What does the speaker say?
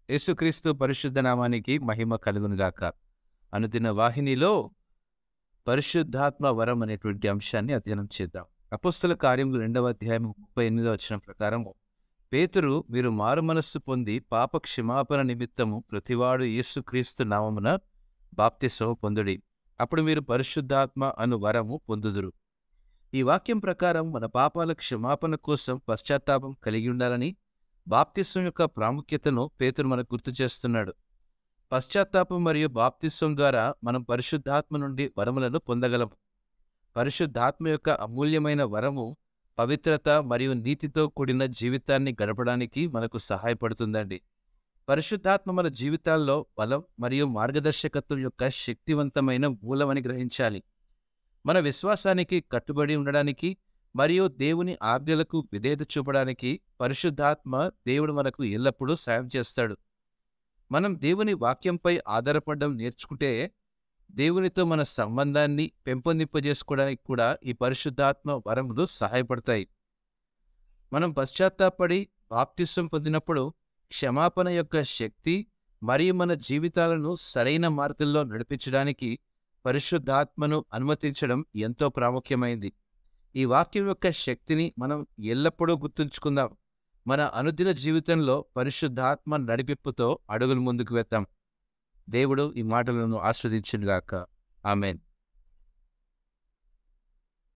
యేసుక్రీస్తు పరిశుద్ధ నామానికి మహిమ కలుగునుగాక. అనుదిన వాహినిలో పరిశుద్ధాత్మ వరం అనేటువంటి అంశాన్ని అధ్యయనం చేద్దాం. అపోస్తల కార్యములు 2వ అధ్యాయం 38వ వచనం ప్రకారం, పేతురు, మీరు మారు మనస్సు పొంది పాప క్షమాపణ నిమిత్తము ప్రతివాడు యేసుక్రీస్తు నామమున బాప్తిస్మము పొందుడి, అప్పుడు మీరు పరిశుద్ధాత్మ అను వరము పొందుదురు. ఈ వాక్యం ప్రకారం మన పాపాల క్షమాపణ కోసం పశ్చాత్తాపం కలిగి ఉండాలని, బాప్తిస్మం యొక్క ప్రాముఖ్యతను పేతురు మనకు గుర్తు చేస్తున్నాడు. పశ్చాత్తాపం మరియు బాప్తిస్మం ద్వారా మనం పరిశుద్ధాత్మ నుండి వరములను పొందగలము. పరిశుద్ధాత్మ యొక్క అమూల్యమైన వరము పవిత్రత మరియు నీతితో కూడిన జీవితాన్ని గడపడానికి మనకు సహాయపడుతుందండి. పరిశుద్ధాత్మ మన జీవితాల్లో బలం మరియు మార్గదర్శకత్వం యొక్క శక్తివంతమైన మూలమని గ్రహించాలి. మన విశ్వాసానికి కట్టుబడి ఉండడానికి మరియు దేవుని ఆజ్ఞలకు విధేయత చూపడానికి పరిశుద్ధాత్మ దేవుడు మనకు ఎల్లప్పుడూ సాయం చేస్తాడు. మనం దేవుని వాక్యంపై ఆధారపడడం నేర్చుకుంటే దేవునితో మన సంబంధాన్ని పెంపొందింపజేసుకోవడానికి కూడా ఈ పరిశుద్ధాత్మ వరములు సహాయపడతాయి. మనం పశ్చాత్తాపడి బాప్తిస్మం పొందినప్పుడు క్షమాపణ యొక్క శక్తి మరియు మన జీవితాలను సరైన మార్గంలో నడిపించడానికి పరిశుద్ధాత్మను అనుమతించడం ఎంతో ప్రాముఖ్యమైంది. ఈ వాక్యం యొక్క శక్తిని మనం ఎల్లప్పుడూ గుర్తుంచుకుందాం. మన అనుదిన జీవితంలో పరిశుద్ధాత్మ నడిపింపుతో అడుగులు ముందుకు వేద్దాం. దేవుడు ఈ మాటలను ఆస్వాదించునుగాక. ఆమేన్.